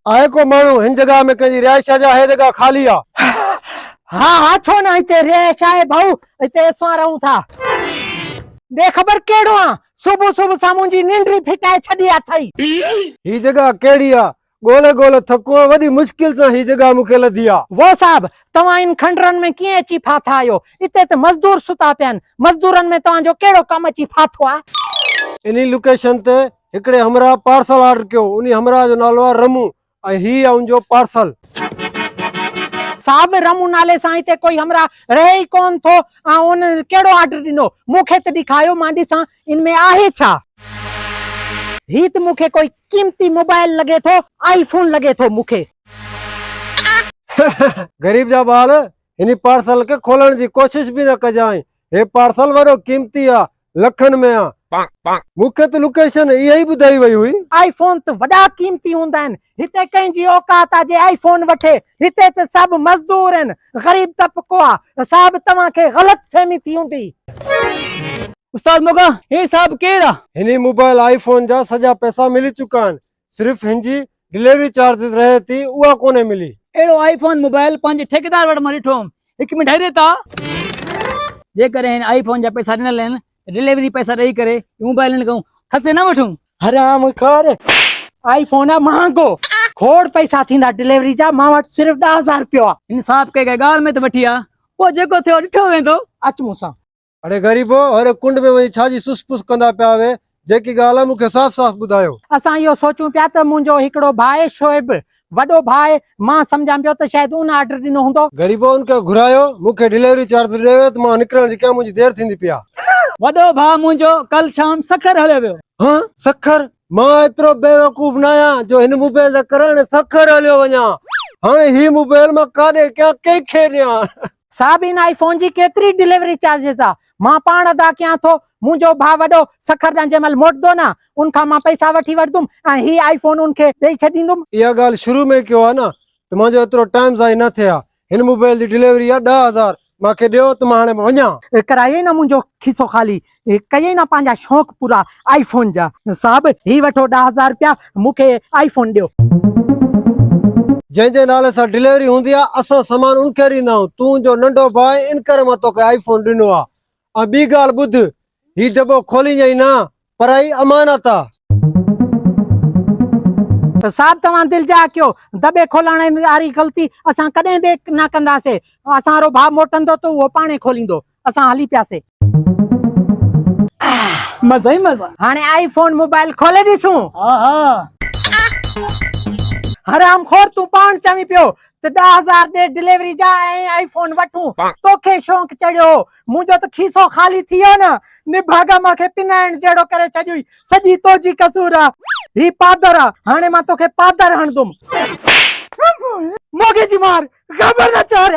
आहे को माण्हू हिन जगह में कंहिंजी रिहाइश जा हे जगह खाली आ। हाँ हाँ छो ना हिते रिहाइश आहे भाऊ, हिते असां रहूं था। दे ख़बर केड़ो आ, सुबह सुबह सा मुंहिंजी निंड्री फिटाए छॾी अथई। ही जगह केड़ी आ? गोले गोले थको वडी मुश्किल से ही जगह मुखे लधी आ। वो साहब तव्हां इन खंडरन में कीअं अची फाथा आहियो? इते त मजदूर सुता पिया आहिनि, मजदूरनि में तव्हांजो कहिड़ो कम अची फाथो आ? इनी लोकेशन ते हिकड़े हमरा पार्सल ऑर्डर कयो, उनी हमरा जो नालो आ रमू ऐं ही आ उनजो पार्सल। साहब रमू नाले सां हिते कोई हमरा रहे ई कोन थो, ऐं उन कहिड़ो ऑर्डर ॾिनो? मूंखे त ॾेखारियो, मां ॾिसां इनमें आहे छा। ही त मूंखे कोई कीमती मोबाइल लगे थो, आईफोन लगे थो मूंखे। गरीब जा बाल इनी पार्सल के खोलण जी कोशिश भी न कजाई। हे पार्सल वड़ो कीमती आ, लखन में आ। मूंखे त लोकेशन इहा ई ॿुधाई वई हुई। आईफोन त वॾा कीमती हूंदा आहिनि, हिते कंहिंजी औकात आहे जे आईफोन वठे? हिते त सभु मजदूर आहिनि, गरीब तबको आहे। साहब तव्हांखे ग़लत फहमी थी हूंदी। उस्ताद मोगा हे साहब केड़ा? हिनी मोबाइल आईफोन जा सजा पैसा मिली चुका आहिनि, सिर्फ हिनजी डिलीवरी चार्जेस रहे थी उहा कोने मिली। एड़ो आईफोन मोबाइल पंहिंजे ठेकेदार वटि मां ॾिठो, हिकु मिंट हरे था। जेकर हिन आईफोन जा पैसा ॾिनल आहिनि, डिलीवरी पैसा ॾेई करे मोबाइल हिन खां खसे न वठूं। हराम खोर, आईफोन आहे महांगो, खोड़ पैसा थींदा डिलीवरी जा। मां वटि सिर्फ 10,000 रुपयो आहे। इंसाफ के ॻाल्हि में त वठी आ, पोइ जेको थियो ॾिठो वेंदो। अच मूंसां। अरे गरीबो, अरे कुंड में वही छाजी सुसपुस कंदा पिया वे, जेकी ॻाल्हि आहे मूंखे साफ़ साफ़ ॿुधायो। असां इहो सोचूं पिया त मुंहिंजो हिकिड़ो भाउ शोएब, वॾो भाउ, मां सम्झां पियो त शायदि उन ऑर्डर ॾिनो हूंदो। गरीबो उनखे घुरायो, मूंखे डिलीवरी चार्ज ॾियो त मां निकिरण जी क्या मुंहिंजी देर थींदी पिया। वॾो भाउ मुंहिंजो कल शाम सखर हलियो वियो। हाँ सखर? मां एतिरो बेवकूफ़ न आहियां जो हिन मोबाइल जा करण सखर हलियो वञा। हाणे ही मोबाइल मां काॾे कयां, कंहिंखे ॾियां? साहब इन आईफोन जी केतिरी डिलीवरी चार्जेस आहे? मां पाण अदा कयां थो। मुंहिंजो भाउ वॾो सखर ॾांहुं जंहिं महिल मोटंदो न, उनखां मां पैसा वठी वठंदुमि ऐं ही आईफोन उनखे ॾेई छॾींदुमि। इहा ॻाल्हि शुरू में कयो आहे न, त मुंहिंजो एतिरो टाइम ज़ाई न थिया। हिन मोबाइल जी डिलीवरी आहे 10,000, मूंखे ॾियो त मां हाणे वञां। कराई न मुंहिंजो खीसो ख़ाली, कयई न पंहिंजा शौक़ पूरा आईफोन जा। साहब ही वठो 10,000 रुपया, मूंखे आईफोन ॾियो। जंहिंजे नाले सां डिलीवरी हूंदी आहे असां सामान उनखे ॾींदा आहियूं। तूं जो नंढो भाउ इन करे मां तोखे आईफोन ॾिनो आहे। ऐं ॿी ॻाल्हि ॿुध, ही दॿो खोलींजई न, पर ही अमानत आहे। साहब तव्हां दिल जा कयो, दॿे खोलण वारी ग़लती असां कॾहिं बि न कंदासीं। असां वारो भाउ मोटंदो त उहो पाणे खोलींदो। असां हली पियासीं। मज़ा ई मज़ा। हाणे आईफोन मोबाइल खोले ॾिसूं। हाँ हाँ। हराम खोर, तूं पाण चवी पियो त 10,000 ॾे डिलीवरी जा ऐं आईफोन वठूं। तोखे शौक़ चढ़ियो, मुंहिंजो त खीसो ख़ाली थी वियो न। निभागा मूंखे पिनाइण जहिड़ो करे छॾियो, सॼी तोजी कसूर आहे। ही पादर आहे, हाणे मां तोखे पादर हणंदुमि। मोगे जी मार, ख़बर न चार।